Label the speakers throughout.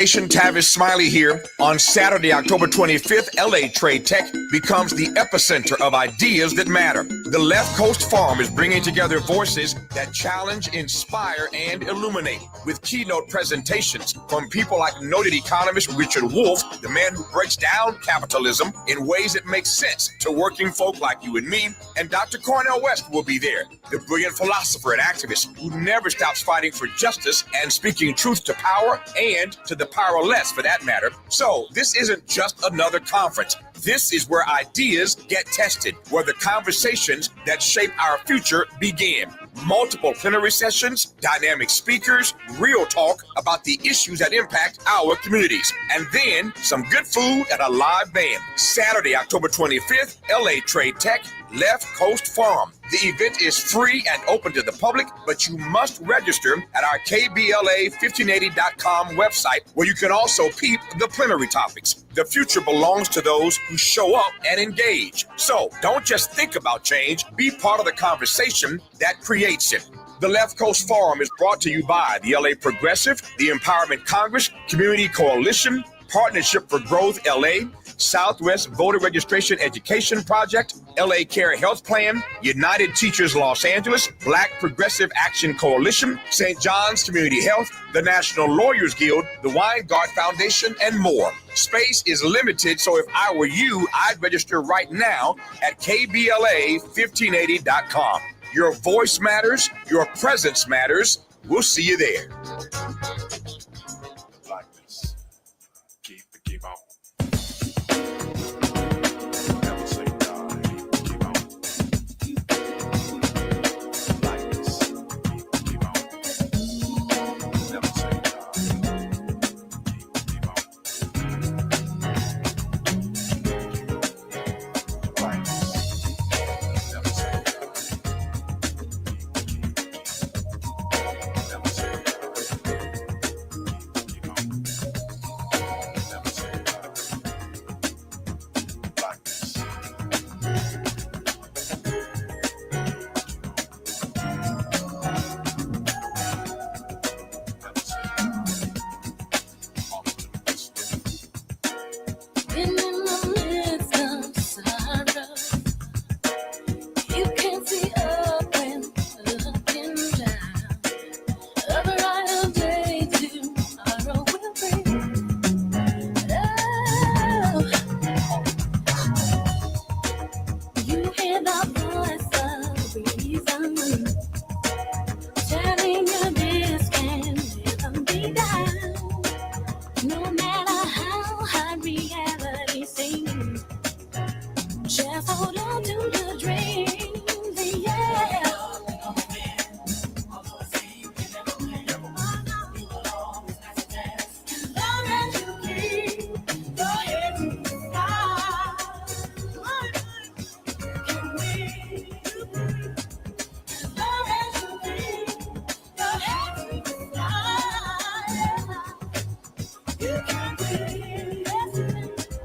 Speaker 1: Tavis Smiley here. On Saturday, October 25th, LA Trade Tech becomes the epicenter of ideas that matter. The Left Coast Forum is bringing together voices that challenge, inspire, and illuminate, with keynote presentations from people like noted economist Richard Wolff, the man who breaks down capitalism in ways that make sense to working folk like you and me, and Dr. Cornel West will be there, the brilliant philosopher and activist who never stops fighting for justice and speaking truth to power and to the powerless, for that matter. So this isn't just another conference. This is where ideas get tested, where the conversations that shape our future begin. Multiple plenary sessions, dynamic speakers, real talk about the issues that impact our communities, and then some good food and a live band. Saturday, October 25th, LA Trade Tech, Left Coast Forum. The event is free and open to the public, but you must register at our KBLA1580.com website, where you can also peep the plenary topics. The future belongs to those who show up and engage. So don't just think about change, be part of the conversation that creates it. The Left Coast Forum is brought to you by the LA Progressive, the Empowerment Congress, Community Coalition, Partnership for Growth LA, Southwest Voter Registration Education Project, LA Care Health Plan, United Teachers Los Angeles, Black Progressive Action Coalition, St. John's Community Health, the National Lawyers Guild, the Weingart Foundation, and more. Space is limited, so if I were you, I'd register right now at KBLA1580.com. Your voice matters, your presence matters. We'll see you there.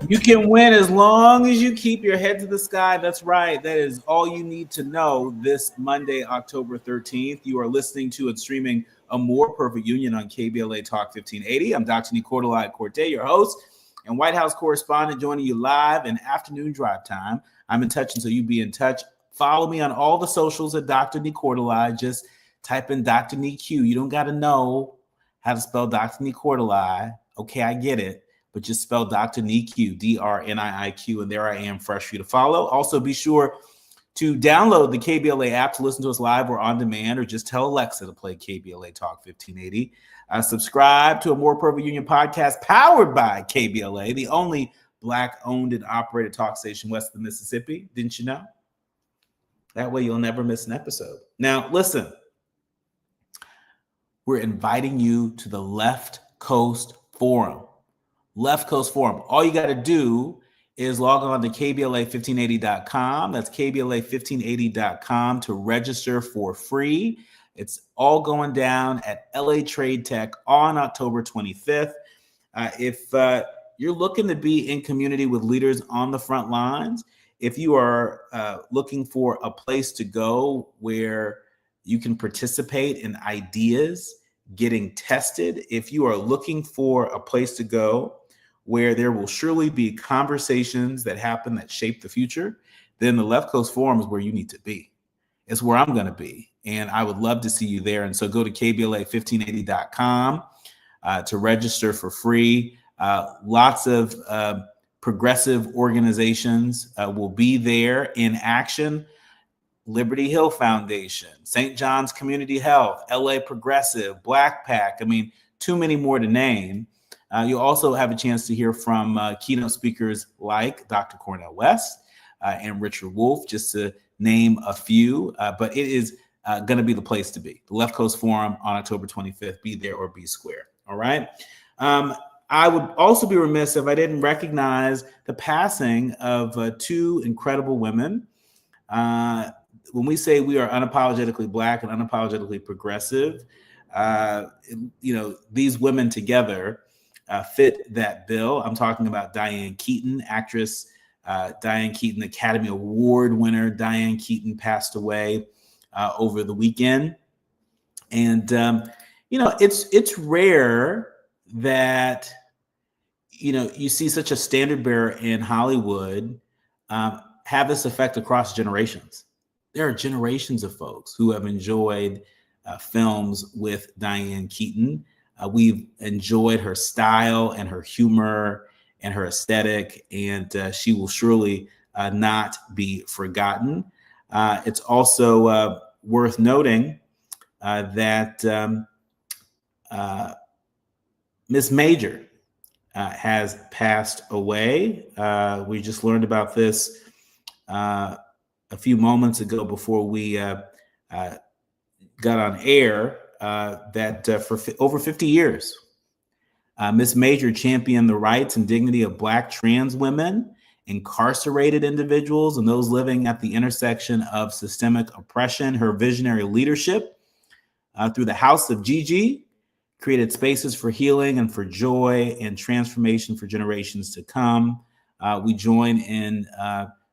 Speaker 2: You can win as long as you keep your head to the sky. That's right. That is all you need to know this Monday, October 13th. You are listening to and streaming A More Perfect Union on KBLA Talk 1580. I'm Dr. Nii-Quartelai Quartey, your host and White House correspondent, joining you live in afternoon drive time. I'm in touch, and so you be in touch. Follow me on all the socials at Dr. Nii-Quartelai. Just type in Dr. Nii-Q. You don't got to know how to spell Dr. Nii-Quartelai. Okay, I get it. But just spell Dr. Nii-Q, D-R-N-I-I-Q, and there I am, fresh for you to follow. Also, be sure to download the KBLA app to listen to us live or on demand, or just tell Alexa to play KBLA Talk 1580. Subscribe to A More Perfect Union podcast powered by KBLA, the only Black-owned and operated talk station west of the Mississippi. Didn't you know? That way you'll never miss an episode. Now, listen, we're inviting you to the Left Coast Forum. Left Coast Forum. All you got to do is log on to KBLA1580.com. That's KBLA1580.com to register for free. It's all going down at LA Trade Tech on October 25th. If you're looking to be in community with leaders on the front lines, if you are looking for a place to go where you can participate in ideas getting tested. If you are looking for a place to go where there will surely be conversations that happen that shape the future, then the Left Coast Forum is where you need to be. It's where I'm going to be. And I would love to see you there. And so go to KBLA1580.com to register for free. Lots of progressive organizations will be there in action. Liberty Hill Foundation, St. John's Community Health, LA Progressive, Black PAC. I mean, too many more to name. You'll also have a chance to hear from keynote speakers like Dr. Cornel West and Richard Wolff, just to name a few. But it is going to be the place to be. The Left Coast Forum on October 25th. Be there or be square. All right. I would also be remiss if I didn't recognize the passing of two incredible women. When we say we are unapologetically Black and unapologetically progressive, these women together fit that bill. I'm talking about Diane Keaton, actress Diane Keaton, Academy Award winner. Diane Keaton passed away over the weekend. And, it's rare that, you see such a standard bearer in Hollywood have this effect across generations. There are generations of folks who have enjoyed films with Diane Keaton. We've enjoyed her style and her humor and her aesthetic, and she will surely not be forgotten. It's also worth noting that Miss Major has passed away. We just learned about this a few moments ago before we got on air, that for over 50 years, Miss Major championed the rights and dignity of Black trans women, incarcerated individuals, and those living at the intersection of systemic oppression. Her visionary leadership through the House of Gigi created spaces for healing and for joy and transformation for generations to come. We join in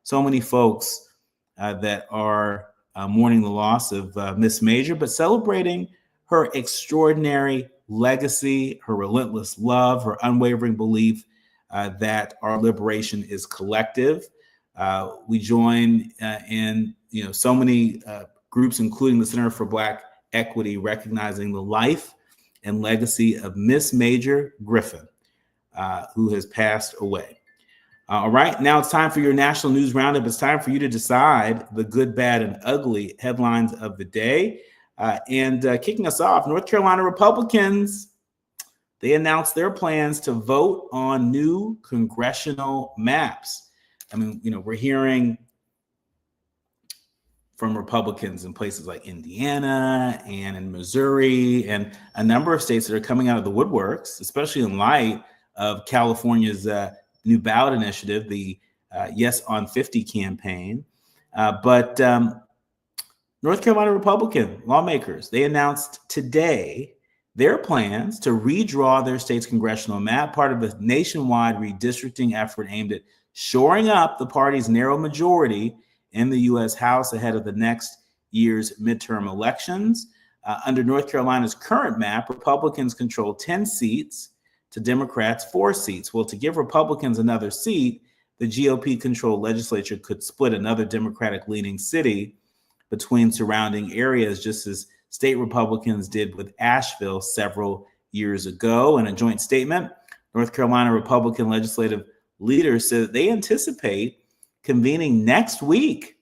Speaker 2: so many folks that are mourning the loss of Miss Major, but celebrating her extraordinary legacy, her relentless love, her unwavering belief that our liberation is collective. We join in so many groups, including the Center for Black Equity, recognizing the life and legacy of Miss Major Griffin, who has passed away. All right, now it's time for your national news roundup. It's time for you to decide the good, bad, and ugly headlines of the day. And kicking us off, North Carolina Republicans, they announced their plans to vote on new congressional maps. I mean, we're hearing from Republicans in places like Indiana and in Missouri and a number of states that are coming out of the woodworks, especially in light of California's new ballot initiative, the Yes on 50 campaign. But North Carolina Republican lawmakers, they announced today their plans to redraw their state's congressional map, part of a nationwide redistricting effort aimed at shoring up the party's narrow majority in the U.S. House ahead of the next year's midterm elections. Under North Carolina's current map, Republicans control 10 seats to Democrats 4 seats. Well, to give Republicans another seat, the GOP-controlled legislature could split another Democratic-leaning city between surrounding areas, just as state Republicans did with Asheville several years ago. In a joint statement, North Carolina Republican legislative leaders said that they anticipate convening next week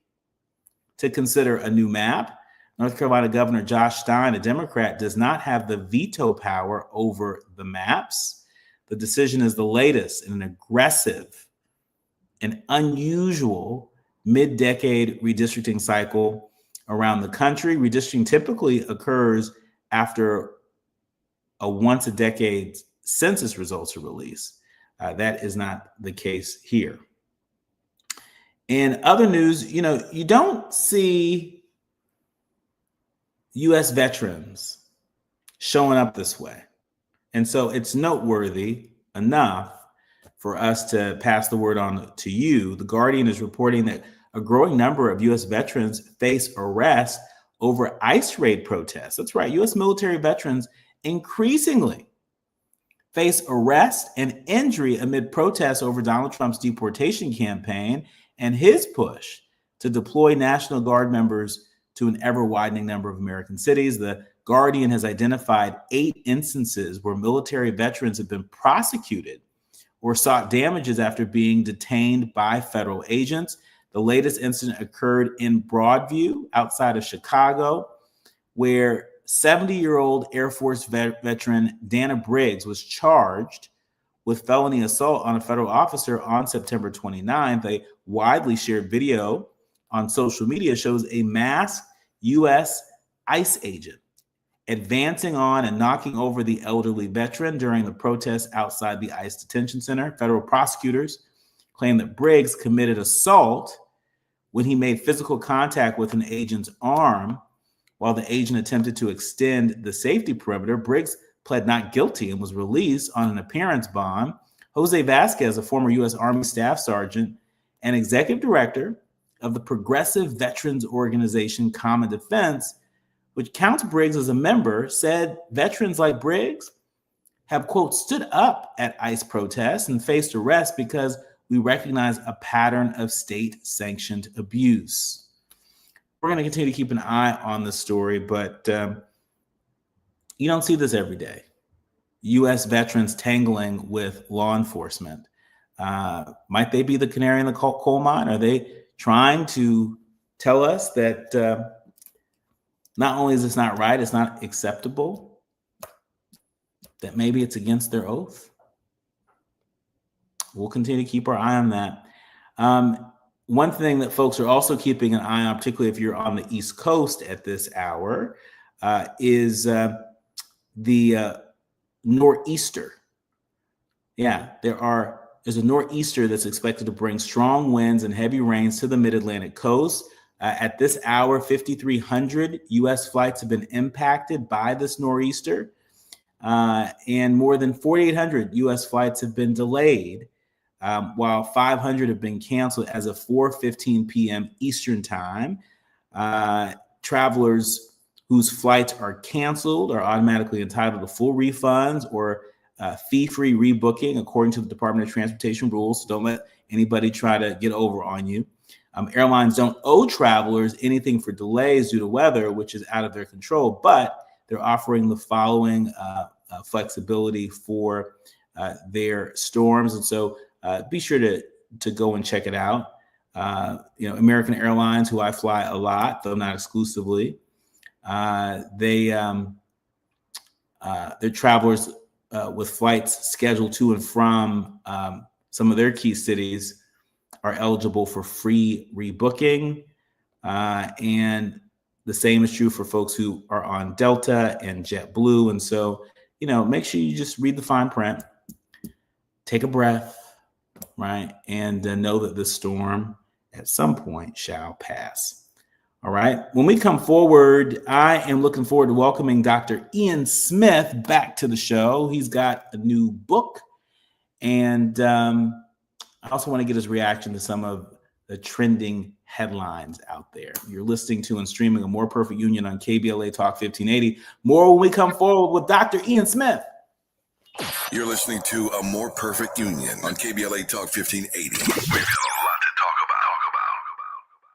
Speaker 2: to consider a new map. North Carolina Governor Josh Stein, a Democrat, does not have the veto power over the maps. The decision is the latest in an aggressive and unusual mid-decade redistricting cycle around the country. Redistricting typically occurs after a once-a-decade census results are released. That is not the case here. In other news, you don't see U.S. veterans showing up this way. And so it's noteworthy enough for us to pass the word on to you. The Guardian is reporting that a growing number of U.S. veterans face arrest over ICE raid protests. That's right. U.S. military veterans increasingly face arrest and injury amid protests over Donald Trump's deportation campaign and his push to deploy National Guard members to an ever-widening number of American cities. The Guardian has identified 8 instances where military veterans have been prosecuted or sought damages after being detained by federal agents. The latest incident occurred in Broadview outside of Chicago, where 70-year-old Air Force veteran Dana Briggs was charged with felony assault on a federal officer on September 29th. A widely shared video on social media shows a masked U.S. ICE agent advancing on and knocking over the elderly veteran during the protests outside the ICE detention center. Federal prosecutors claim that Briggs committed assault when he made physical contact with an agent's arm while the agent attempted to extend the safety perimeter. Briggs pled not guilty and was released on an appearance bond. Jose Vasquez, a former U.S. Army Staff Sergeant and executive director of the Progressive Veterans Organization Common Defense, which counts Briggs as a member, said veterans like Briggs have, quote, stood up at ICE protests and faced arrest because we recognize a pattern of state-sanctioned abuse. We're going to continue to keep an eye on this story, but you don't see this every day. U.S. veterans tangling with law enforcement. Might they be the canary in the coal mine? Are they trying to tell us that not only is this not right, it's not acceptable, that maybe it's against their oath? We'll continue to keep our eye on that. One thing that folks are also keeping an eye on, particularly if you're on the East Coast at this hour, is the nor'easter. Yeah, there's a nor'easter that's expected to bring strong winds and heavy rains to the mid-Atlantic coast. At this hour, 5,300 U.S. flights have been impacted by this nor'easter, and more than 4,800 U.S. flights have been delayed, while 500 have been canceled as of 4:15 p.m. Eastern time. Travelers whose flights are canceled are automatically entitled to full refunds or fee-free rebooking according to the Department of Transportation rules. So don't let anybody try to get over on you. Airlines don't owe travelers anything for delays due to weather, which is out of their control, but they're offering the following flexibility for their storms. And so be sure to go and check it out. American Airlines, who I fly a lot, though not exclusively, their travelers with flights scheduled to and from some of their key cities are eligible for free rebooking. And the same is true for folks who are on Delta and JetBlue. And so, make sure you just read the fine print, take a breath, right? And know that this storm at some point shall pass. All right. When we come forward, I am looking forward to welcoming Dr. Ian Smith back to the show. He's got a new book. And I also want to get his reaction to some of the trending headlines out there. You're listening to and streaming A More Perfect Union on KBLA Talk 1580. More when we come forward with Dr. Ian Smith.
Speaker 3: You're listening to A More Perfect Union on KBLA Talk 1580. We've got a lot to talk about.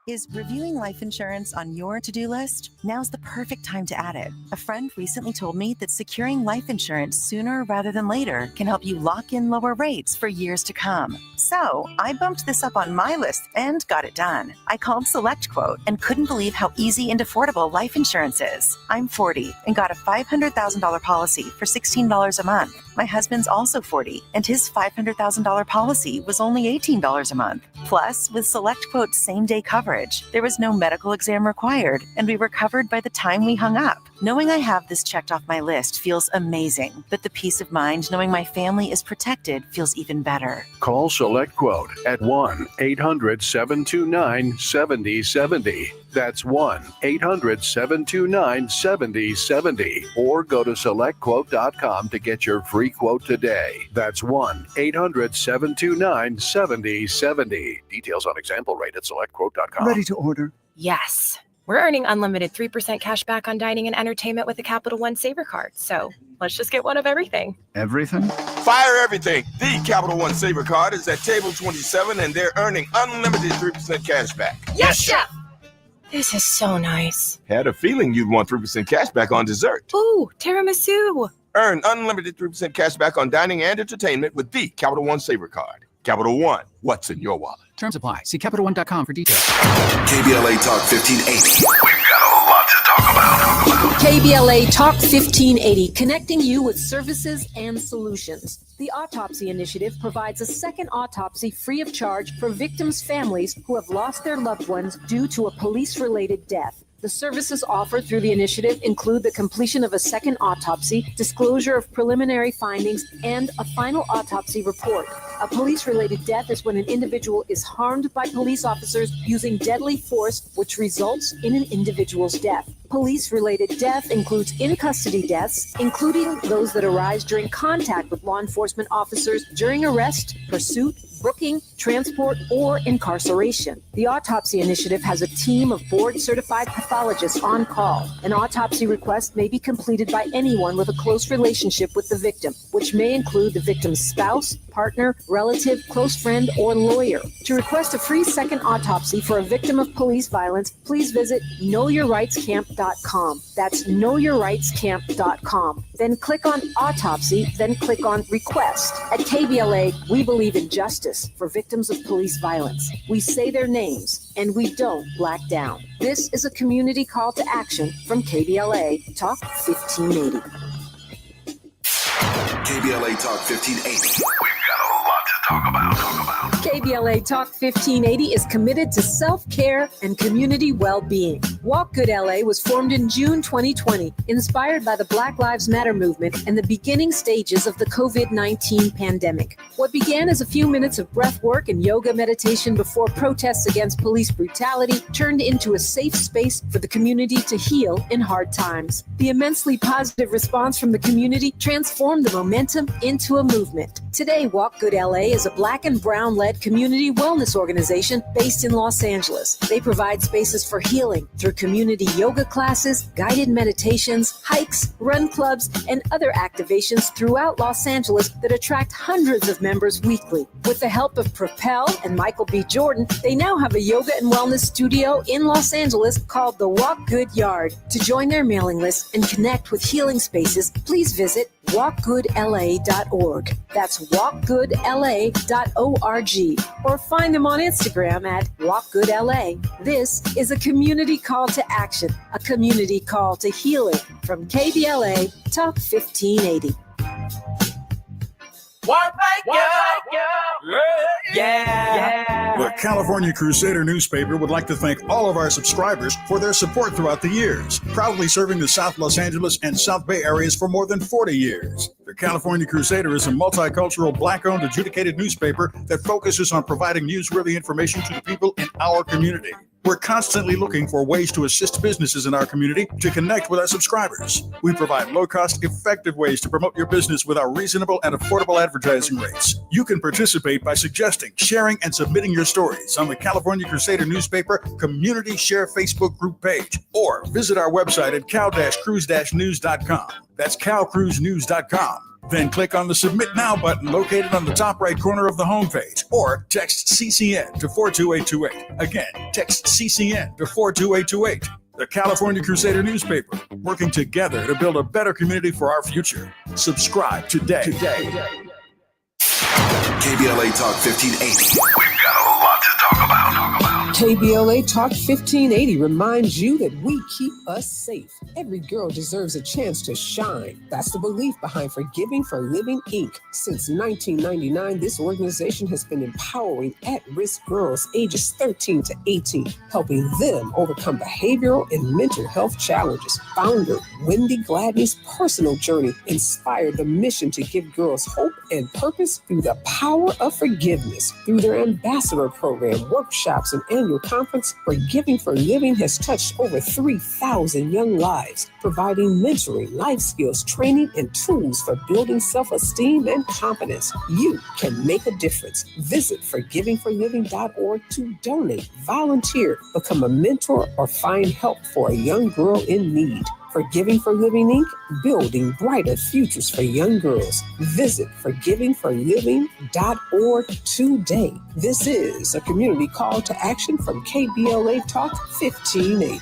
Speaker 4: Is reviewing life insurance on your to-do list? Now's the perfect time to add it. A friend recently told me that securing life insurance sooner rather than later can help you lock in lower rates for years to come. So I bumped this up on my list and got it done. I called SelectQuote and couldn't believe how easy and affordable life insurance is. I'm 40 and got a $500,000 policy for $16 a month. My husband's also 40 and his $500,000 policy was only $18 a month. Plus, with SelectQuote's same-day coverage, there was no medical exam required and we were covered by the time we hung up. Knowing I have this checked off my list feels amazing, but the peace of mind knowing my family is protected feels even better.
Speaker 5: Call SelectQuote at 1-800-729-7070. That's 1-800-729-7070. Or go to SelectQuote.com to get your free quote today. That's 1-800-729-7070. Details on example rate at SelectQuote.com.
Speaker 6: Ready to order?
Speaker 7: Yes.
Speaker 6: We're earning unlimited 3% cash back on dining and entertainment with a Capital One Saver card. So let's just get one of everything.
Speaker 5: Everything?
Speaker 1: Fire everything. The Capital One Saver Card is at table 27, and they're earning unlimited 3% cash back.
Speaker 6: Yes, Chef! This is so nice.
Speaker 1: Had a feeling you'd want 3% cash back on dessert.
Speaker 6: Ooh, tiramisu.
Speaker 1: Earn unlimited 3% cash back on dining and entertainment with the Capital One Saver Card. Capital One, what's in your wallet?
Speaker 7: Terms apply. See CapitalOne.com for details.
Speaker 3: KBLA Talk 1580. We've got a lot to talk about.
Speaker 8: KBLA Talk 1580, connecting you with services and solutions. The Autopsy Initiative provides a second autopsy free of charge for victims' families who have lost their loved ones due to a police-related death. The services offered through the initiative include the completion of a second autopsy, disclosure of preliminary findings, and a final autopsy report. A police-related death is when an individual is harmed by police officers using deadly force, which results in an individual's death. Police-related death includes in-custody deaths, including those that arise during contact with law enforcement officers during arrest, pursuit, booking, transport, or incarceration. The Autopsy Initiative has a team of board-certified pathologists on call. An autopsy request may be completed by anyone with a close relationship with the victim, which may include the victim's spouse, partner, relative, close friend, or lawyer. To request a free second autopsy for a victim of police violence, please visit knowyourrightscamp.com. That's knowyourrightscamp.com. Then click on Autopsy, then click on Request. At KBLA, we believe in justice for victims of police violence. We say their names, and we don't black down. This is a community call to action from KBLA Talk 1580.
Speaker 3: KBLA Talk 1580. We've got a lot to talk about.
Speaker 8: KBLA Talk 1580 is committed to self-care and community well-being. Walk Good LA was formed in June 2020, inspired by the Black Lives Matter movement and the beginning stages of the COVID-19 pandemic. What began as a few minutes of breath work and yoga meditation before protests against police brutality turned into a safe space for the community to heal in hard times. The immensely positive response from the community transformed the momentum into a movement. Today, Walk Good LA is a Black and Brown-led community wellness organization based in Los Angeles. They provide spaces for healing through community yoga classes, guided meditations, hikes, run clubs, and other activations throughout Los Angeles that attract hundreds of members weekly. With the help of Propel and Michael B. Jordan, they now have a yoga and wellness studio in Los Angeles called the Walk Good Yard. To join their mailing list and connect with healing spaces, please visit walkgoodla.org. That's walkgoodla.org. Or find them on Instagram at walkgoodla. This is a community call to action, a community call to healing from KBLA Talk 1580.
Speaker 9: The California Crusader newspaper would like to thank all of our subscribers for their support throughout the years, proudly serving the South Los Angeles and South Bay areas for more than 40 years. The California Crusader is a multicultural, Black-owned, adjudicated newspaper that focuses on providing newsworthy information to the people in our community. We're constantly looking for ways to assist businesses in our community to connect with our subscribers. We provide low-cost, effective ways to promote your business with our reasonable and affordable advertising rates. You can participate by suggesting, sharing, and submitting your stories on the California Crusader newspaper Community Share Facebook group page, or visit our website at cal-cruise-news.com. That's calcruisenews.com. Then click on the Submit Now button located on the top right corner of the homepage, or text CCN to 42828. Again, text CCN to 42828. The California Crusader newspaper, working together to build a better community for our future. Subscribe today.
Speaker 3: KBLA Talk 1580. We've got a lot to talk about.
Speaker 10: KBLA Talk 1580 reminds you that we keep us safe. Every girl deserves a chance to shine. That's the belief behind Forgiving for Living, Inc. Since 1999, this organization has been empowering at-risk girls ages 13 to 18, helping them overcome behavioral and mental health challenges. Founder Wendy Gladney's personal journey inspired the mission to give girls hope and purpose through the power of forgiveness. Through their ambassador program, workshops, and annual conference, Forgiving for Living has touched over 3,000 young lives, providing mentoring, life skills, training, and tools for building self-esteem and confidence. You can make a difference. Visit forgivingforliving.org to donate, volunteer, become a mentor, or find help for a young girl in need. Forgiving for Living, Inc., building brighter futures for young girls. Visit forgivingforliving.org today. This is a community call to action from KBLA Talk 1580.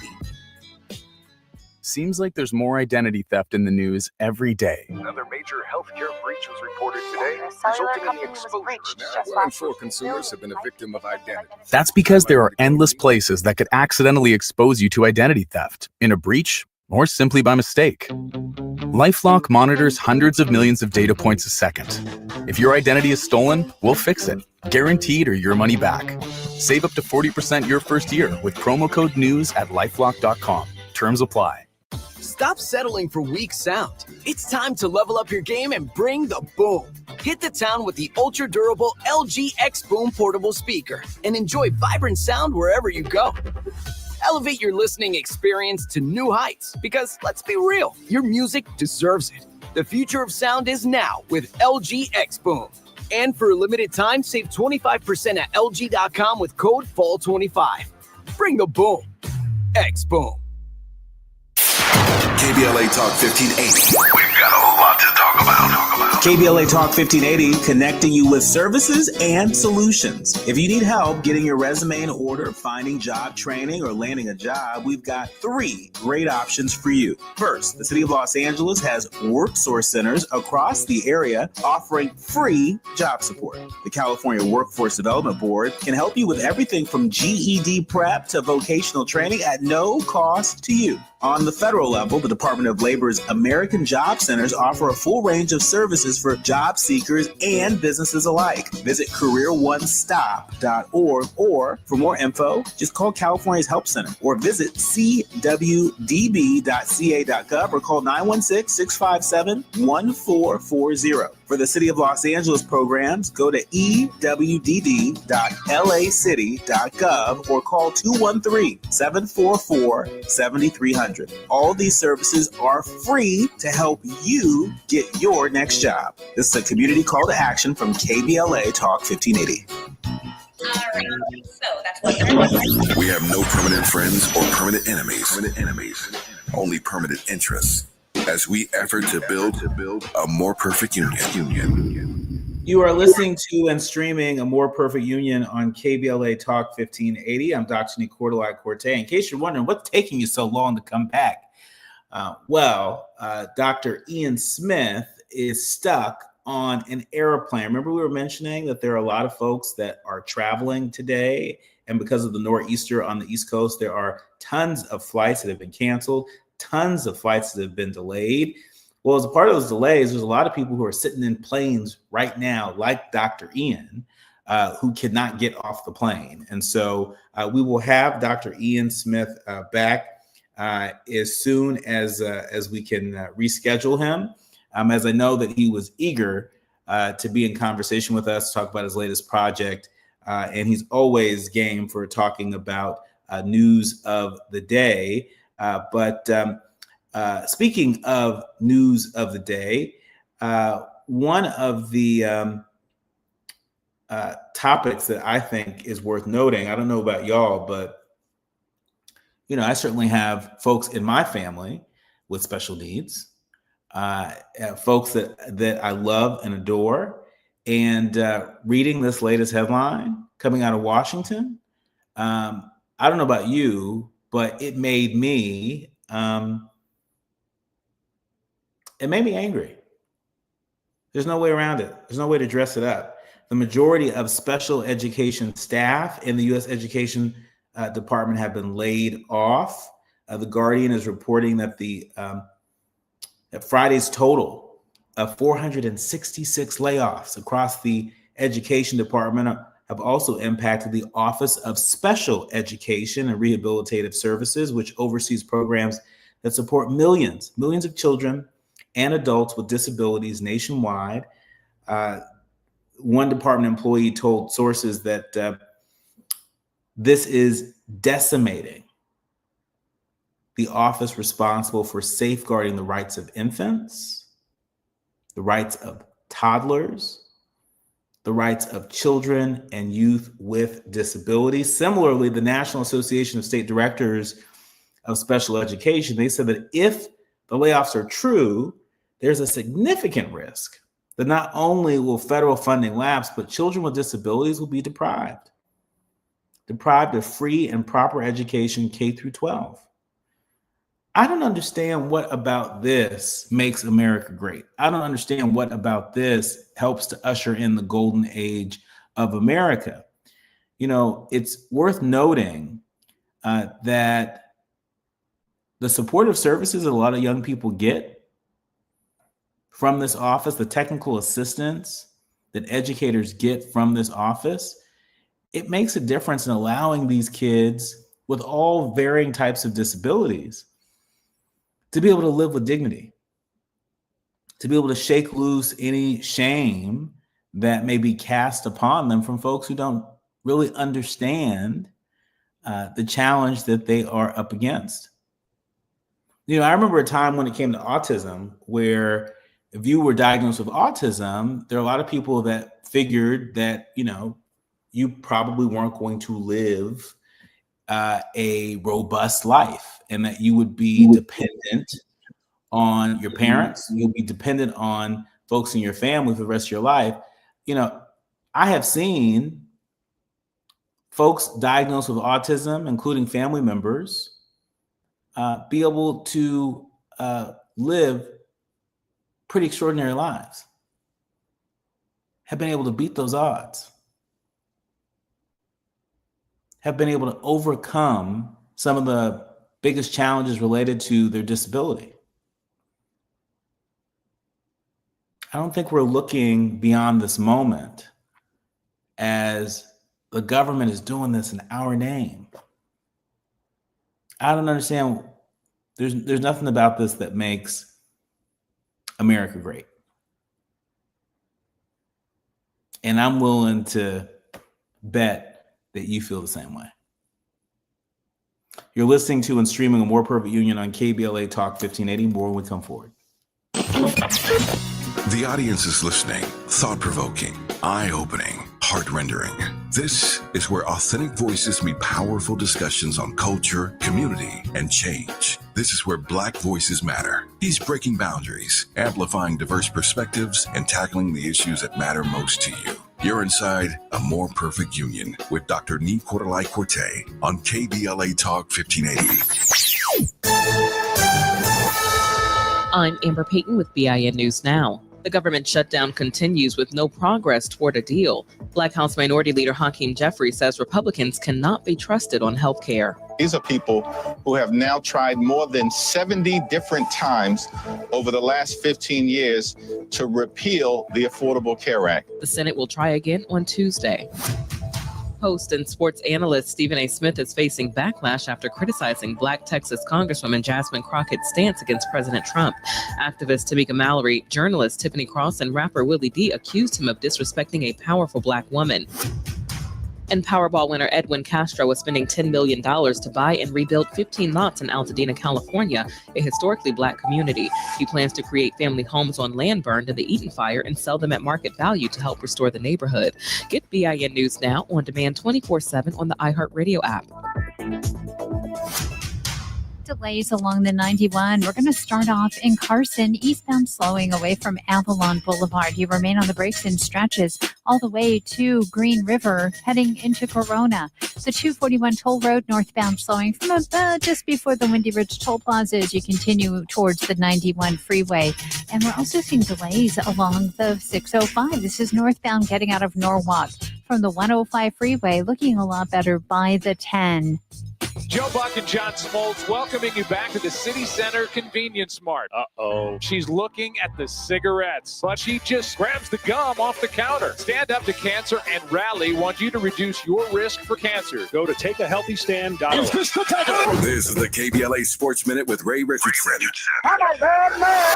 Speaker 11: Seems like there's more identity theft in the news every day.
Speaker 5: Another major healthcare breach was reported today, resulting in the exposure.
Speaker 3: 1 in 4 consumers have been a victim of identity.
Speaker 11: That's because there are endless places that could accidentally expose you to identity theft in a breach or simply by mistake. LifeLock monitors hundreds of millions of data points a second. If your identity is stolen, we'll fix it, guaranteed or your money back. Save up to 40% your first year with promo code NEWS at lifelock.com. Terms apply.
Speaker 12: Stop settling for weak sound. It's time to level up your game and bring the boom. Hit the town with the ultra-durable LG X Boom portable speaker and enjoy vibrant sound wherever you go. Elevate your listening experience to new heights because, let's be real, your music deserves it. The future of sound is now with LG X Boom. And for a limited time, save 25% at LG.com with code FALL25. Bring the boom. X Boom.
Speaker 3: KBLA Talk 1580. We've got a lot to talk about.
Speaker 2: KBLA Talk 1580, connecting you with services and solutions. If you need help getting your resume in order, finding job training, or landing a job, we've got 3 great options for you. First, the City of Los Angeles has WorkSource centers across the area offering free job support. The California Workforce Development Board can help you with everything from GED prep to vocational training at no cost to you. On the federal level, the Department of Labor's American Job Centers offer a full range of services for job seekers and businesses alike. Visit careeronestop.org, or for more info, just call California's Help Center or visit cwdb.ca.gov or call 916-657-1440. For the City of Los Angeles programs, go to ewd.lacity.gov or call 213-744-7300. All these services are free to help you get your next job. This is a community call to action from KBLA Talk 1580.
Speaker 3: All right, so that's what we have no permanent friends or permanent enemies. Only permanent interests. As we effort to build a more perfect union.
Speaker 2: You are listening to and streaming A More Perfect Union on KBLA Talk 1580. I'm Dr. Nii-Quartelai Quartey. In case you're wondering what's taking you so long to come back, Dr. Ian Smith is stuck on an airplane. Remember we were mentioning that there are a lot of folks that are traveling today, and because of the nor'easter on the East Coast, there are tons of flights that have been canceled. Tons of flights that have been delayed. Well, as a part of those delays, there's a lot of people who are sitting in planes right now, like Dr. Ian, who cannot get off the plane. And so we will have Dr. Ian Smith back as soon as we can reschedule him, as I know that he was eager to be in conversation with us, to talk about his latest project. And he's always game for talking about news of the day. But speaking of news of the day, one of the topics that I think is worth noting, I don't know about y'all, but I certainly have folks in my family with special needs, folks that I love and adore. And reading this latest headline coming out of Washington, I don't know about you, but it made me angry. There's no way around it. There's no way to dress it up. The majority of special education staff in the U.S. Education Department have been laid off. The Guardian is reporting that that Friday's total of 466 layoffs across the Education Department have also impacted the Office of Special Education and Rehabilitative Services, which oversees programs that support millions of children and adults with disabilities nationwide. One department employee told sources that This is decimating the office responsible for safeguarding the rights of infants, the rights of toddlers, the rights of children and youth with disabilities. Similarly, the National Association of State Directors of Special Education, they said that if the layoffs are true, there's a significant risk that not only will federal funding lapse, but children with disabilities will be deprived of free and proper education K through 12. I don't understand what about this makes America great. I don't understand what about this helps to usher in the golden age of America. You know, it's worth noting that the supportive services that a lot of young people get from this office, the technical assistance that educators get from this office, it makes a difference in allowing these kids with all varying types of disabilities to be able to live with dignity, to be able to shake loose any shame that may be cast upon them from folks who don't really understand the challenge that they are up against. You know, I remember a time when it came to autism where if you were diagnosed with autism, there are a lot of people that figured that, you know, you probably weren't going to live a robust life and that you would be dependent on your parents. You'll be dependent on folks in your family for the rest of your life. You know, I have seen folks diagnosed with autism, including family members, be able to live pretty extraordinary lives, have been able to beat those odds, have been able to overcome some of the biggest challenges related to their disability. I don't think we're looking beyond this moment as the government is doing this in our name. I don't understand. There's nothing about this that makes America great. And I'm willing to bet that you feel the same way. You're listening to and streaming A More Perfect Union on KBLA Talk 1580. More when we come forward.
Speaker 3: The audience is listening. Thought-provoking, eye-opening, heart-rendering. This is where authentic voices meet powerful discussions on culture, community, and change. This is where Black voices matter. He's breaking boundaries, amplifying diverse perspectives, and tackling the issues that matter most to you. You're inside A More Perfect Union with Dr. Nii-Quartelai Quartey on KBLA Talk 1580.
Speaker 13: I'm Amber Payton with BIN News Now. The government shutdown continues with no progress toward a deal. Black House Minority Leader Hakeem Jeffrey says Republicans cannot be trusted on health care.
Speaker 14: These are people who have now tried more than 70 different times over the last 15 years to repeal the Affordable Care Act.
Speaker 13: The Senate will try again on Tuesday. Host and sports analyst Stephen A. Smith is facing backlash after criticizing Black Texas Congresswoman Jasmine Crockett's stance against President Trump. Activist Tamika Mallory, journalist Tiffany Cross, and rapper Willie D accused him of disrespecting a powerful Black woman. And Powerball winner Edwin Castro is spending $10 million to buy and rebuild 15 lots in Altadena, California, a historically Black community. He plans to create family homes on land burned in the Eaton fire and sell them at market value to help restore the neighborhood. Get BIN News Now on demand 24/7 on the iHeartRadio app.
Speaker 15: Delays along the 91. We're going to start off in Carson, eastbound slowing away from Avalon Boulevard. You remain on the brakes in stretches all the way to Green River, heading into Corona. The 241 toll road northbound slowing from about just before the Windy Ridge toll plaza as you continue towards the 91 freeway. And we're also seeing delays along the 605. This is northbound getting out of Norwalk from the 105 freeway, looking a lot better by the 10.
Speaker 16: Joe Buck and John Smoltz welcoming you back to the City Center Convenience Mart. Uh-oh. She's looking at the cigarettes, but she just grabs the gum off the counter. Stand Up to Cancer and Rally want you to reduce your risk for cancer. Go to takeahealthystand.org.
Speaker 3: This is the KBLA Sports Minute with Ray Richardson.
Speaker 17: I'm a bad man.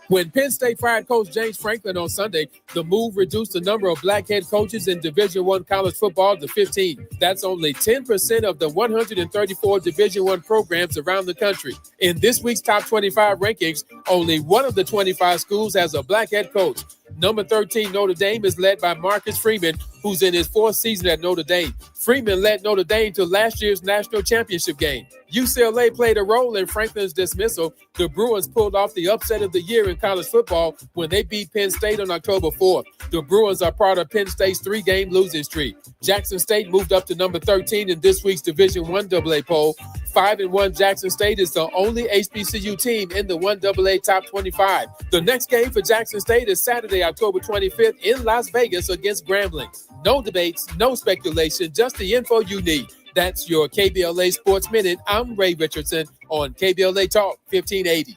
Speaker 17: When Penn State fired Coach James Franklin on Sunday, the move reduced the number of black head coaches in Division I college football to 15. That's only 10% of the 134 Division I programs around the country. In this week's top 25 rankings, only one of the 25 schools has a black head coach. Number 13, Notre Dame, is led by Marcus Freeman, who's in his fourth season at Notre Dame. Freeman led Notre Dame to last year's national championship game. UCLA played a role in Franklin's dismissal. The Bruins pulled off the upset of the year in college football when they beat Penn State on October 4th. The Bruins are part of Penn State's 3-game losing streak. Jackson State moved up to number 13 in this week's Division I AA poll. 5-1 Jackson State is the only HBCU team in the 1AA top 25. The next game for Jackson State is Saturday, October 25th in Las Vegas against Grambling. No debates, no speculation, just the info you need. That's your KBLA Sports Minute. I'm Ray Richardson on KBLA Talk 1580.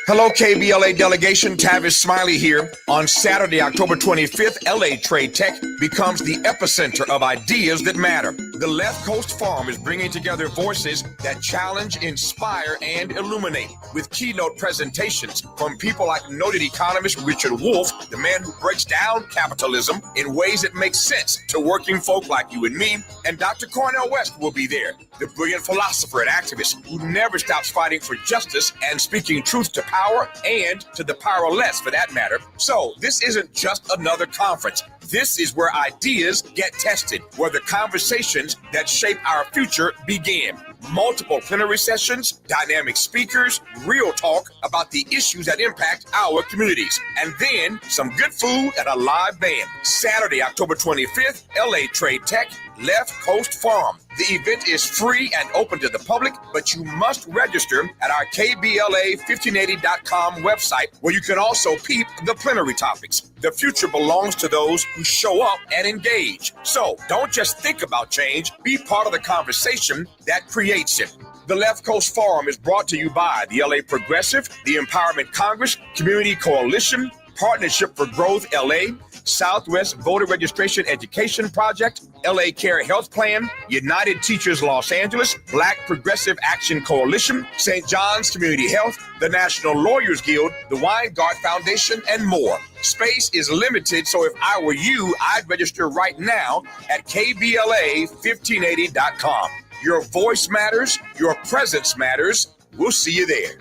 Speaker 1: Hello, KBLA delegation. Tavis Smiley here. On Saturday, October 25th, LA Trade Tech becomes the epicenter of ideas that matter. The Left Coast Forum is bringing together voices that challenge, inspire, and illuminate with keynote presentations from people like noted economist Richard Wolff, the man who breaks down capitalism in ways that make sense to working folk like you and me, and Dr. Cornel West will be there, the brilliant philosopher and activist who never stops fighting for justice and speaking truth to power and to the powerless for that matter. So this isn't just another conference. This is where ideas get tested, where the conversations that shape our future begin. Multiple plenary sessions, dynamic speakers, real talk about the issues that impact our communities, and then some good food and a live band. Saturday, October 25th, LA Trade Tech, Left Coast Forum. The event is free and open to the public, but you must register at our KBLA1580.com website, where you can also peep the plenary topics. The future belongs to those who show up and engage. So don't just think about change, be part of the conversation that creates it. The Left Coast Forum is brought to you by the LA Progressive, the Empowerment Congress, Community Coalition, Partnership for Growth LA, Southwest Voter Registration Education Project, LA Care Health Plan, United Teachers Los Angeles, Black Progressive Action Coalition, St. John's Community Health, the National Lawyers Guild, the Weingart Foundation, and more. Space is limited, so if I were you, I'd register right now at KBLA1580.com. Your voice matters, your presence matters. We'll see you there.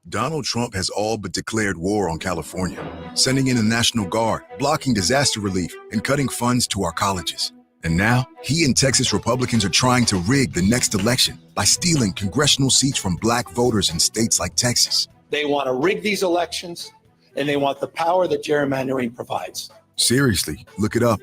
Speaker 18: Donald Trump has all but declared war on California, sending in the National Guard, blocking disaster relief, and cutting funds to our colleges. And now, he and Texas Republicans are trying to rig the next election by stealing congressional seats from black voters in states like Texas.
Speaker 19: They want to rig these elections, and they want the power that gerrymandering provides.
Speaker 18: Seriously, look it up.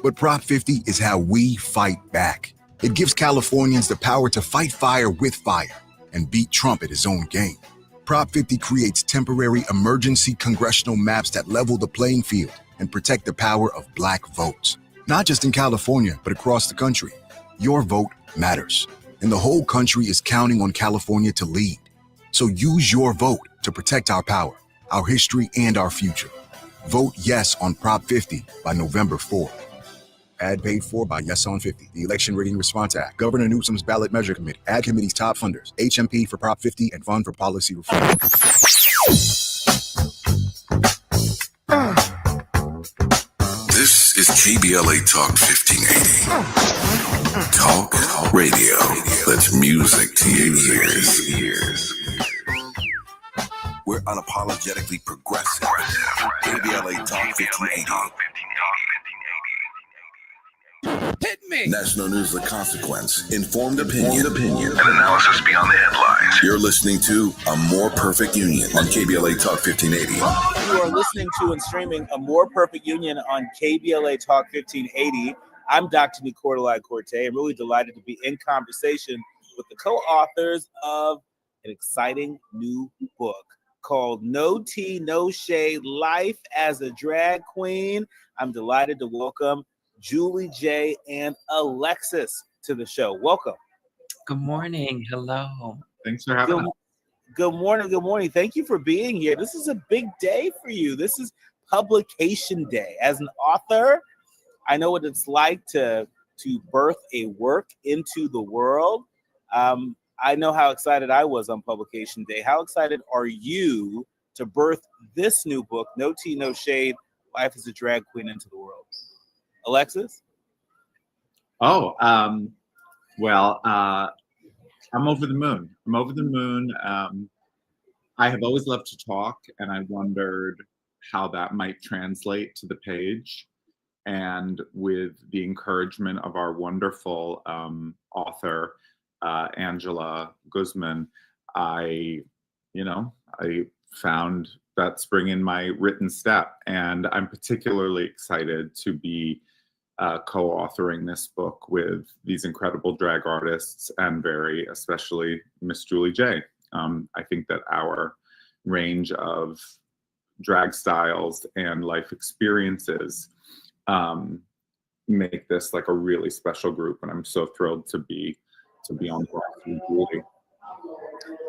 Speaker 18: But Prop 50 is how we fight back. It gives Californians the power to fight fire with fire and beat Trump at his own game. Prop 50 creates temporary emergency congressional maps that level the playing field and protect the power of black votes. Not just in California, but across the country. Your vote matters, and the whole country is counting on California to lead. So use your vote to protect our power, our history, and our future. Vote yes on Prop 50 by November 4th. Ad paid for by Yes on 50, the Election Rigging Response Act, Governor Newsom's Ballot Measure Committee, Ad Committee's top funders, HMP for Prop 50, and Fund for Policy Reform.
Speaker 3: This is KBLA Talk 1580. Talk radio. That's music to your ears. We're unapologetically progressive. KBLA Talk 1580.
Speaker 17: Hit me!
Speaker 3: National news of consequence, informed opinion, and analysis beyond the headlines. You're listening to A More Perfect Union on KBLA Talk 1580.
Speaker 2: You are listening to and streaming A More Perfect Union on KBLA Talk 1580. I'm Dr. Nii-Quartelai Quartey. I'm really delighted to be in conversation with the co-authors of an exciting new book called No Tea, No Shade, Life as a Drag Queen. I'm delighted to welcome Julie J. and Alexis to the show. Welcome.
Speaker 13: Good morning. Hello.
Speaker 20: Thanks for having us.
Speaker 2: Good morning. Good morning. Thank you for being here. This is a big day for you. This is publication day. As an author, I know what it's like to birth a work into the world. I know how excited I was on publication day. How excited are you to birth this new book, No Tea, No Shade, Life as a Drag Queen into the World? Alexis?
Speaker 20: Oh, well, I'm over the moon. I'm over the moon. I have always loved to talk, and I wondered how that might translate to the page. And with the encouragement of our wonderful author, Angela Guzman, I found that spring in my written step. And I'm particularly excited to be co-authoring this book with these incredible drag artists, and very especially Miss Julie J. I think that our range of drag styles and life experiences make this like a really special group, and I'm so thrilled to be on board with Julie.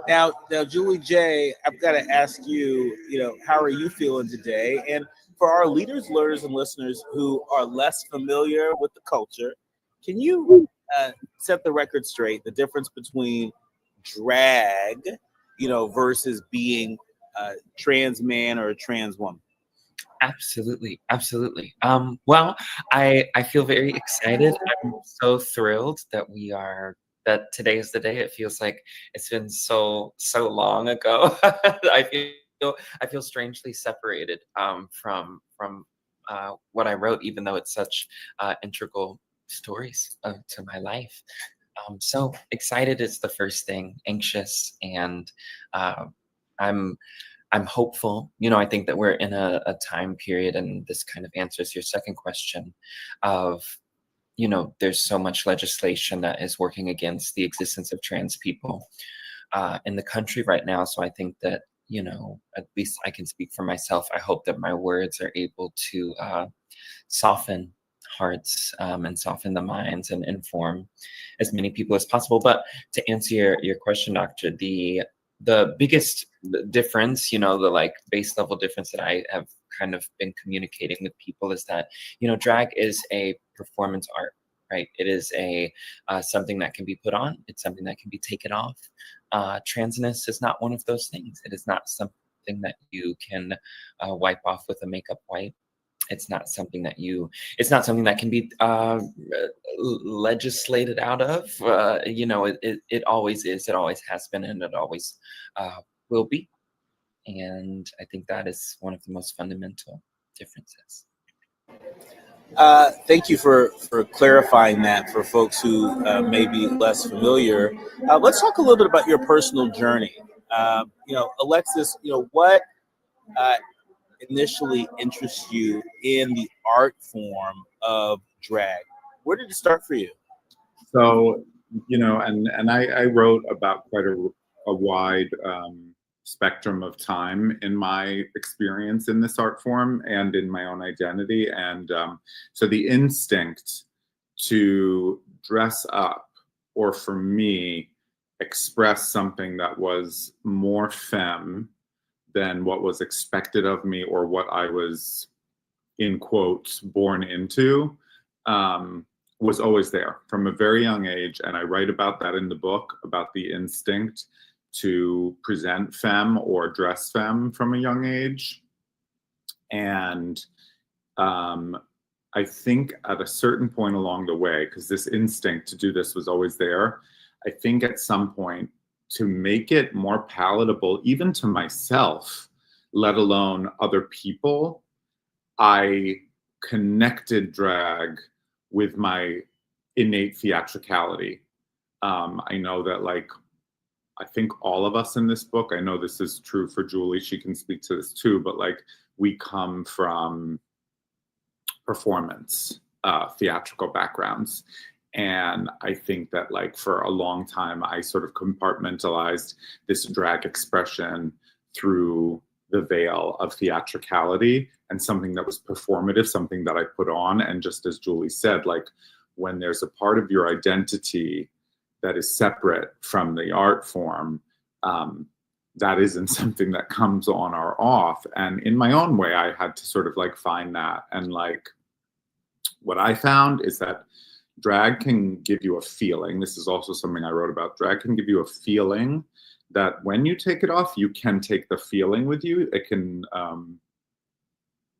Speaker 2: Now, Julie J, I've got to ask you, how are you feeling today? And for our leaders, learners, and listeners who are less familiar with the culture, can you set the record straight, the difference between drag, versus being a trans man or a trans woman?
Speaker 21: Absolutely. Well, I feel very excited. I'm so thrilled that today is the day. It feels like it's been so long ago. I feel strangely separated from what I wrote, even though it's such integral stories to my life. So excited is the first thing. Anxious, and I'm hopeful. I think that we're in a time period, and this kind of answers your second question of, there's so much legislation that is working against the existence of trans people in the country right now. So I think that, at least I can speak for myself. I hope that my words are able to soften hearts and soften the minds and inform as many people as possible. But to answer your question, Doctor, the biggest difference, the like base level difference that I have kind of been communicating with people is that, drag is a performance art, right? It is something that can be put on. It's something that can be taken off. Transness is not one of those things. It is not something that you can wipe off with a makeup wipe. It's not something that can be legislated out of. It always is. It always has been, and it always will be. And I think that is one of the most fundamental differences.
Speaker 2: Thank you for clarifying that for folks who may be less familiar. Let's talk a little bit about your personal journey. Alexis, what initially interests you in the art form of drag? Where did it start for you?
Speaker 20: So, and I wrote about quite a wide spectrum of time in my experience in this art form and in my own identity. And so the instinct to dress up, or for me, express something that was more femme than what was expected of me, or what I was, in quotes, born into, was always there from a very young age. And I write about that in the book, about the instinct to present femme or dress femme from a young age. And I think at a certain point along the way, because this instinct to do this was always there, I think at some point, to make it more palatable, even to myself, let alone other people, I connected drag with my innate theatricality. I know that, I think all of us in this book, I know this is true for Julie, she can speak to this too, but we come from performance, theatrical backgrounds. And I think that for a long time, I sort of compartmentalized this drag expression through the veil of theatricality and something that was performative, something that I put on. And just as Julie said, when there's a part of your identity that is separate from the art form, that isn't something that comes on or off. And in my own way, I had to sort of find that. And what I found is that drag can give you a feeling. This is also something I wrote about. Drag can give you a feeling that when you take it off, you can take the feeling with you. It can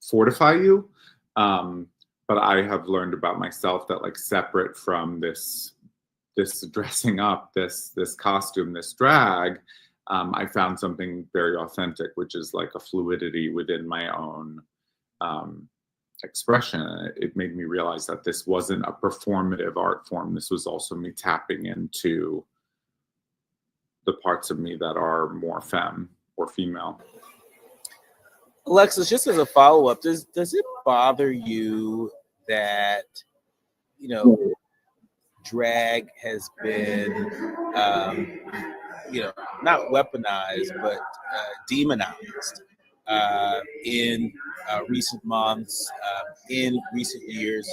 Speaker 20: fortify you. But I have learned about myself that, like, separate from this dressing up, this costume, this drag, I found something very authentic, which is like a fluidity within my own expression. It made me realize that this wasn't a performative art form. This was also me tapping into the parts of me that are more femme or female.
Speaker 2: Alexis, just as a follow-up, does it bother you that, you know, drag has been, you know, not weaponized, but demonized in recent months, in recent years?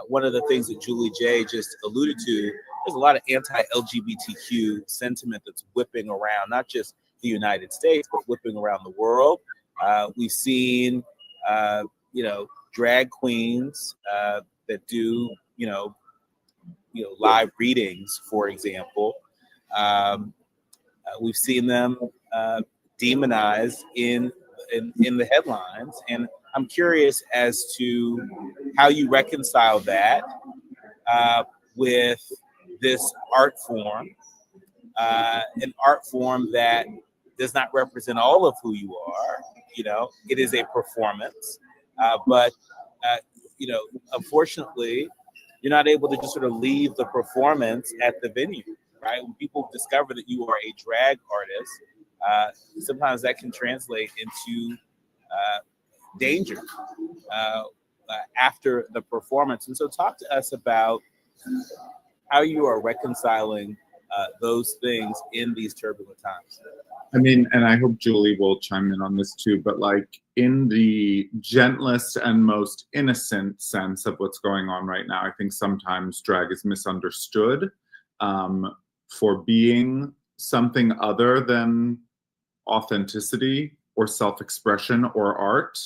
Speaker 2: One of the things that Julie J just alluded to, there's a lot of anti-LGBTQ sentiment that's whipping around, not just the United States, but whipping around the world. We've seen, you know, drag queens that do, you know, live readings, for example. We've seen them demonized in the headlines, and I'm curious as to how you reconcile that with this art form, an art form that does not represent all of who you are. You know, it is a performance, but you know, unfortunately, you're not able to just sort of leave the performance at the venue, right? When people discover that you are a drag artist, sometimes that can translate into danger after the performance. And so talk to us about how you are reconciling those things in these turbulent times.
Speaker 20: I mean, and I hope Julie will chime in on this too, but like in the gentlest and most innocent sense of what's going on right now, I think sometimes drag is misunderstood for being something other than authenticity or self-expression or art.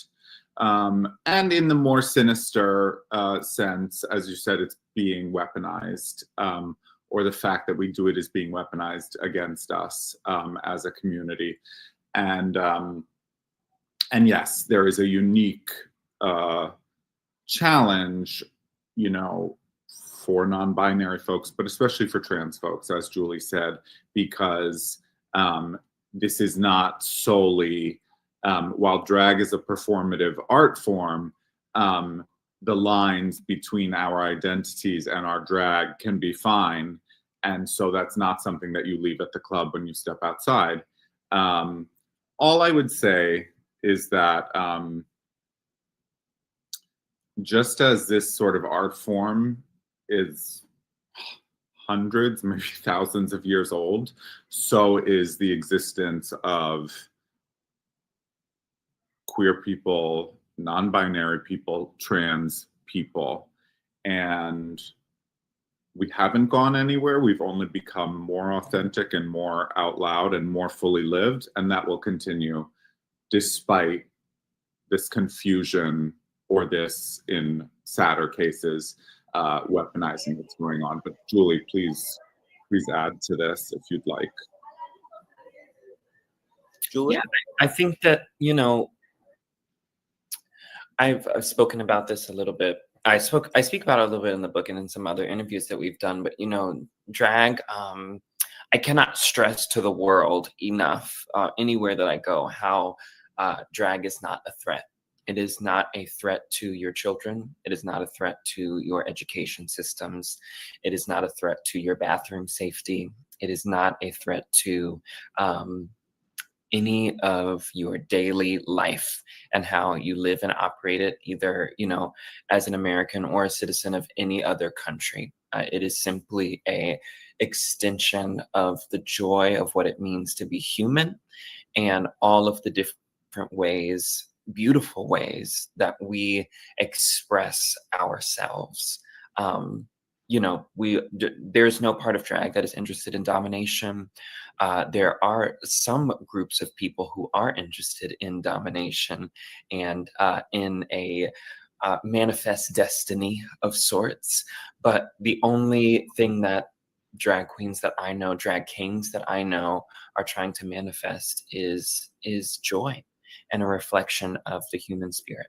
Speaker 20: And in the more sinister sense, as you said, it's being weaponized, or the fact that we do it is being weaponized against us as a community. And yes, there is a unique challenge, you know, for non-binary folks, but especially for trans folks, as Julie said, because this is not solely, while drag is a performative art form, the lines between our identities and our drag can be fine. And so that's not something that you leave at the club when you step outside. All I would say is that just as this sort of art form is hundreds, maybe thousands of years old, so is the existence of queer people, non-binary people, trans people. And we haven't gone anywhere. We've only become more authentic and more out loud and more fully lived. And that will continue despite this confusion, or this, in sadder cases, weaponizing that's going on. But Julie, please add to this if you'd like.
Speaker 2: Julie?
Speaker 21: Yeah, I think that, you know, I've spoken about this a little bit. I speak about it a little bit in the book and in some other interviews that we've done, but, you know, drag, I cannot stress to the world enough, anywhere that I go, how drag is not a threat. It is not a threat to your children. It is not a threat to your education systems. It is not a threat to your bathroom safety. It is not a threat to any of your daily life and how you live and operate it, either, you know, as an American or a citizen of any other country. It is simply a extension of the joy of what it means to be human, and all of the different ways, beautiful ways, that we express ourselves. You know, there's no part of drag that is interested in domination. There are some groups of people who are interested in domination and in a manifest destiny of sorts. But the only thing that drag queens that I know, drag kings that I know, are trying to manifest is joy and a reflection of the human spirit.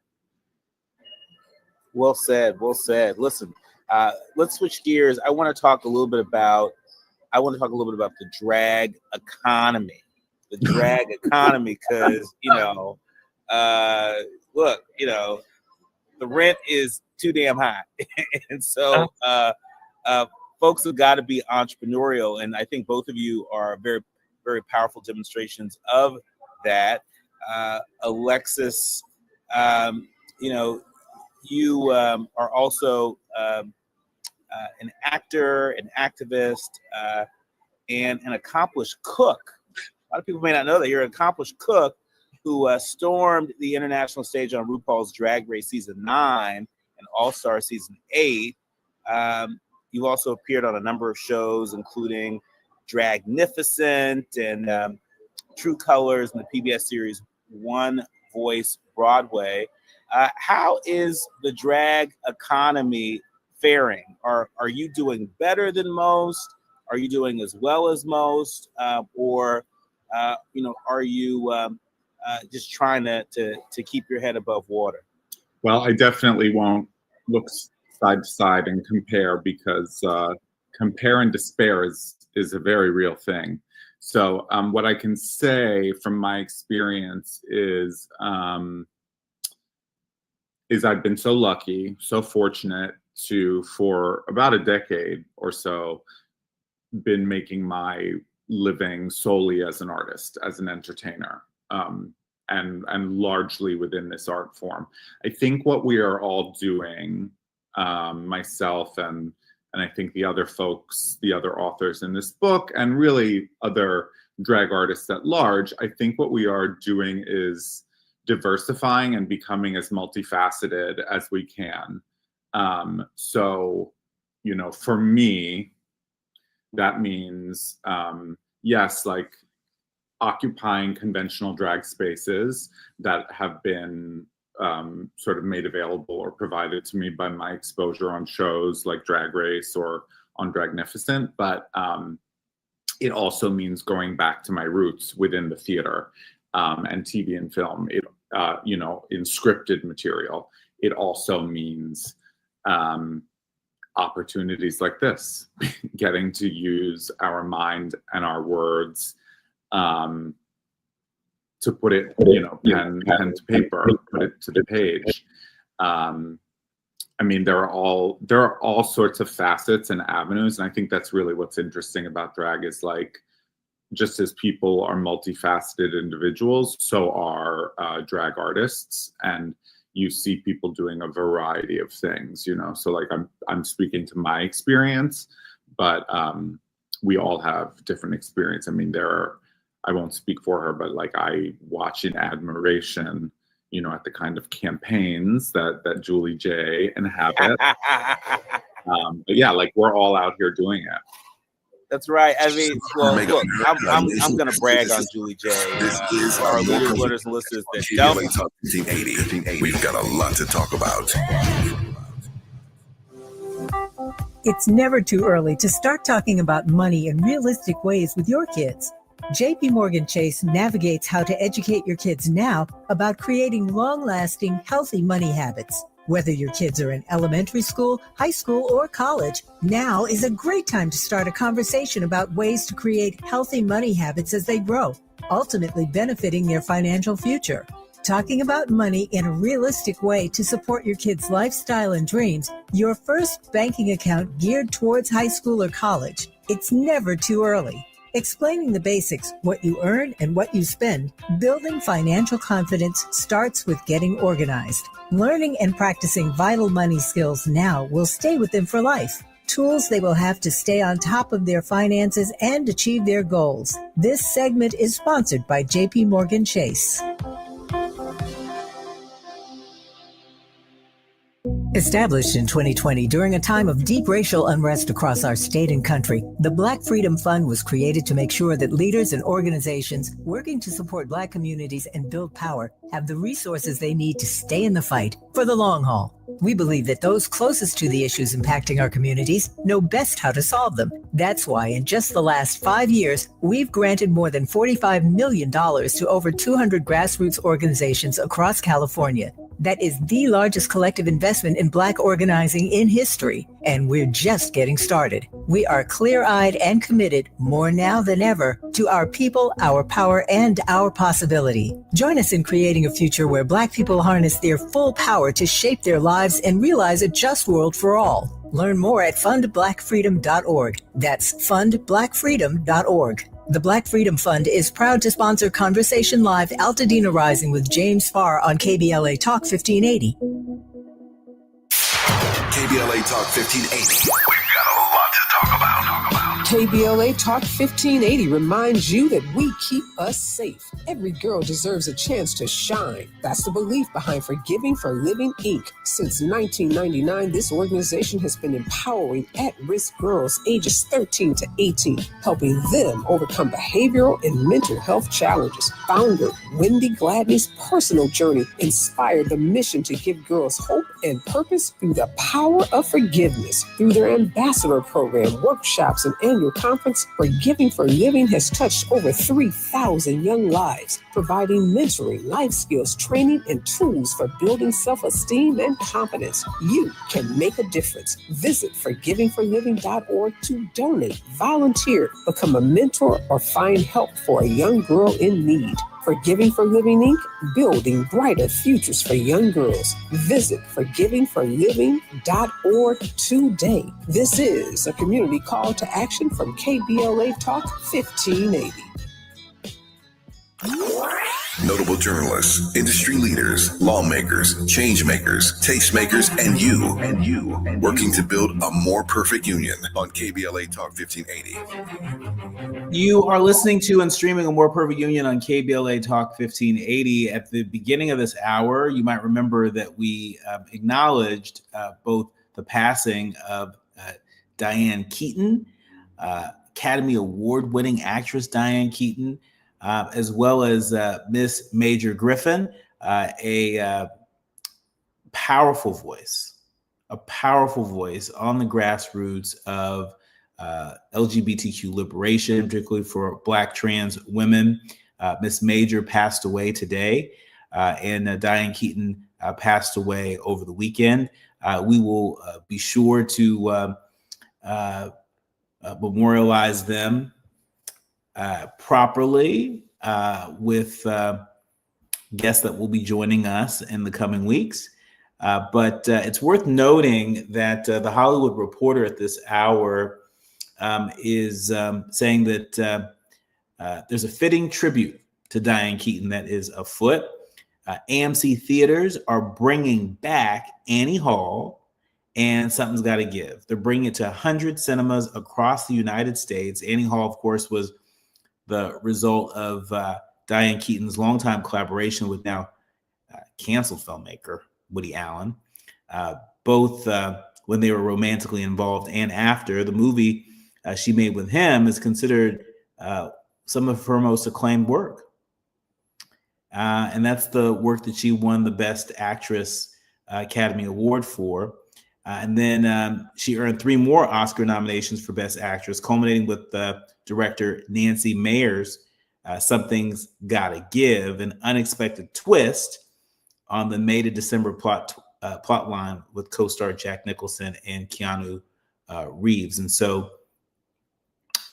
Speaker 2: Well said. Well said. Listen, let's switch gears. I want to talk a little bit about the drag economy. The drag economy, because look, the rent is too damn high, and so folks have got to be entrepreneurial. And I think both of you are very, very powerful demonstrations of that. Alexis, you are also an actor, an activist, and an accomplished cook. A lot of people may not know that you're an accomplished cook who stormed the international stage on RuPaul's Drag Race Season 9 and All-Star Season 8. You've also appeared on a number of shows, including Dragnificent and True Colors and the PBS series One Voice Broadway. How is the drag economy faring? Are you doing better than most? Are you doing as well as most? Or are you just trying to keep your head above water?
Speaker 20: Well, I definitely won't look side to side and compare, because compare and despair is a very real thing. So what I can say from my experience is I've been so lucky, so fortunate to, for about a decade or so, been making my living solely as an artist, as an entertainer, and largely within this art form. I think what we are all doing, myself and I think the other folks, the other authors in this book, and really other drag artists at large, I think what we are doing is diversifying and becoming as multifaceted as we can. So, for me, that means, yes, like occupying conventional drag spaces that have been sort of made available or provided to me by my exposure on shows like Drag Race or on Dragnificent. But it also means going back to my roots within the theater and TV and film, in scripted material. It also means opportunities like this, getting to use our mind and our words to put it, pen to paper, put it to the page. I mean, there are all sorts of facets and avenues, and I think that's really what's interesting about drag is, like, just as people are multifaceted individuals, so are drag artists, and you see people doing a variety of things, So, like, I'm speaking to my experience, but we all have different experience. I mean, I won't speak for her, but like I watch in admiration, at the kind of campaigns that Julie J inhabit. But yeah, like we're all out here doing it.
Speaker 2: That's right. I mean, well, look, I'm going to brag on Julie J. Our leaders and listeners that don't.
Speaker 3: KBLA Talk 1580. We've got a lot to talk about.
Speaker 4: It's never too early to start talking about money in realistic ways with your kids. JP Morgan Chase navigates how to educate your kids now about creating long-lasting, healthy money habits. Whether your kids are in elementary school, high school, or college, now is a great time to start a conversation about ways to create healthy money habits as they grow, ultimately benefiting their financial future. Talking about money in a realistic way to support your kids' lifestyle and dreams, your first banking account geared towards high school or college. It's never too early. Explaining the basics, what you earn and what you spend, building financial confidence starts with getting organized. Learning and practicing vital money skills now will stay with them for life. Tools they will have to stay on top of their finances and achieve their goals. This segment is sponsored by JP Morgan Chase. Established in 2020 during a time of deep racial unrest across our state and country, the Black Freedom Fund was created to make sure that leaders and organizations working to support Black communities and build power have the resources they need to stay in the fight for the long haul. We believe that those closest to the issues impacting our communities know best how to solve them. That's why in just the last 5 years, we've granted more than $45 million to over 200 grassroots organizations across California. That is the largest collective investment in Black organizing in history, and we're just getting started. We are clear-eyed and committed, more now than ever, to our people, our power, and our possibility. Join us in creating a future where Black people harness their full power to shape their lives and realize a just world for all. Learn more at fundblackfreedom.org. That's fundblackfreedom.org. The Black Freedom Fund is proud to sponsor Conversation Live Altadena Rising with James Farr on KBLA Talk 1580.
Speaker 3: KBLA Talk 1580. We've got a lot to talk about.
Speaker 10: KBLA Talk 1580 reminds you that we keep us safe. Every girl deserves a chance to shine. That's the belief behind Forgiving for Living, Inc. Since 1999, this organization has been empowering at-risk girls ages 13 to 18, helping them overcome behavioral and mental health challenges. Founder Wendy Gladney's personal journey inspired the mission to give girls hope and purpose through the power of forgiveness. Through their ambassador program, workshops, and annual conference, Forgiving for Living has touched over 3,000 young lives, providing mentoring, life skills, training, and tools for building self-esteem and confidence. You can make a difference. Visit forgivingforliving.org to donate, volunteer, become a mentor, or find help for a young girl in need. Forgiving for Living, Inc., building brighter futures for young girls. Visit forgivingforliving.org today. This is a community call to action from KBLA Talk 1580.
Speaker 3: Notable journalists, industry leaders, lawmakers, change makers, tastemakers, and you, working to build a more perfect union on KBLA Talk 1580.
Speaker 2: You are listening to and streaming A More Perfect Union on KBLA Talk 1580. At the beginning of this hour, you might remember that we acknowledged both the passing of Diane Keaton, Academy Award-winning actress Diane Keaton, as well as Miss Major Griffin, a powerful voice on the grassroots of LGBTQ liberation, particularly for Black trans women. Miss Major passed away today, and Diane Keaton passed away over the weekend. We will be sure to memorialize them properly with guests that will be joining us in the coming weeks. But it's worth noting that the Hollywood Reporter at this hour is saying that there's a fitting tribute to Diane Keaton that is afoot. AMC theaters are bringing back Annie Hall and Something's Gotta Give. They're bringing it to 100 cinemas across the United States. Annie Hall, of course, was the result of Diane Keaton's longtime collaboration with now canceled filmmaker Woody Allen, both when they were romantically involved and after. The movie she made with him is considered some of her most acclaimed work. And that's the work that she won the Best Actress Academy Award for. And then she earned 3 more Oscar nominations for Best Actress, culminating with director Nancy Meyer's Something's Gotta Give, an unexpected twist on the May to December plot line with co-star Jack Nicholson and Keanu Reeves. And so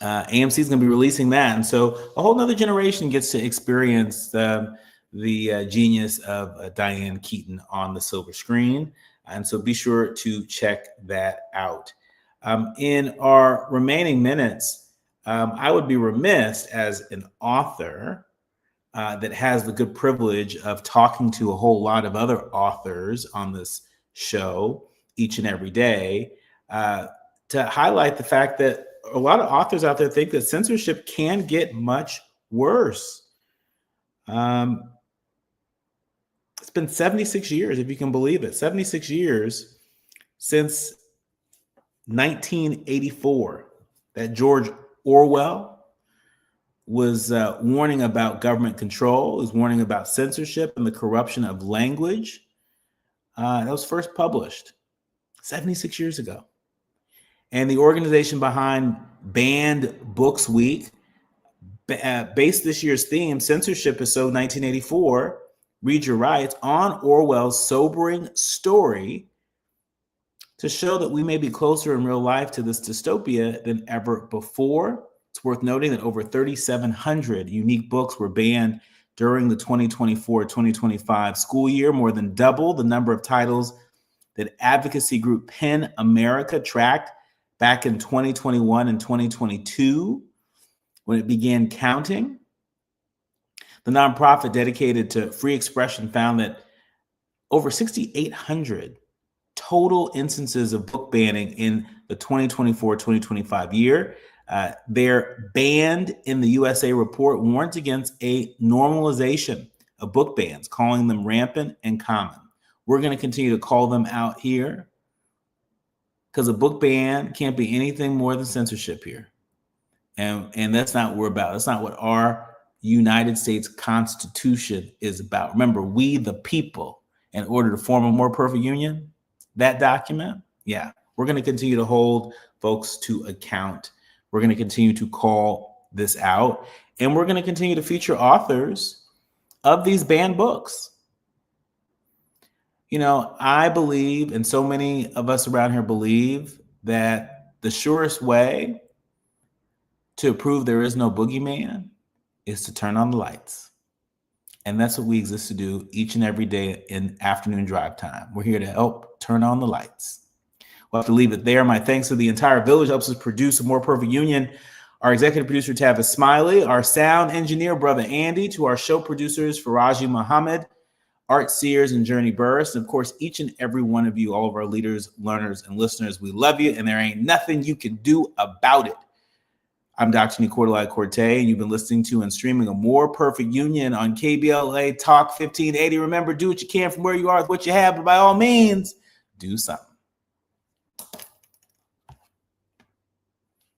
Speaker 2: AMC is going to be releasing that. And so a whole nother generation gets to experience the genius of Diane Keaton on the silver screen. And so be sure to check that out. In our remaining minutes, I would be remiss as an author that has the good privilege of talking to a whole lot of other authors on this show each and every day to highlight the fact that a lot of authors out there think that censorship can get much worse. It's been 76 years, if you can believe it, 76 years since 1984 that George Orwell was warning about government control, was warning about censorship and the corruption of language. That was first published 76 years ago. And the organization behind Banned Books Week based this year's theme, Censorship is So 1984, Read Your Rights, on Orwell's sobering story to show that we may be closer in real life to this dystopia than ever before. It's worth noting that over 3,700 unique books were banned during the 2024-2025 school year, more than double the number of titles that advocacy group PEN America tracked back in 2021 and 2022 when it began counting. The nonprofit dedicated to free expression found that over 6,800 total instances of book banning in the 2024-2025 year. Their Banned in the USA report warns against a normalization of book bans, calling them rampant and common. We're going to continue to call them out here because a book ban can't be anything more than censorship here. And that's not what we're about. That's not what our United States Constitution is about. Remember, we the people, in order to form a more perfect union, that document, we're going to continue to hold folks to account. We're going to continue to call this out. And we're going to continue to feature authors of these banned books. You know, I believe, and so many of us around here believe, that the surest way to prove there is no boogeyman is to turn on the lights. And that's what we exist to do each and every day in afternoon drive time. We're here to help turn on the lights. We'll have to leave it there. My thanks to the entire village helps us produce a more perfect union. Our executive producer, Tavis Smiley, our sound engineer, Brother Andy, to our show producers, Faraji Muhammad, Art Sears, and Journey Burris, and of course, each and every one of you, all of our leaders, learners, and listeners. We love you, and there ain't nothing you can do about it. I'm Dr. Nii-Quartelai Quartey, and you've been listening to and streaming A More Perfect Union on KBLA Talk 1580. Remember, do what you can from where you are with what you have, but by all means, do something.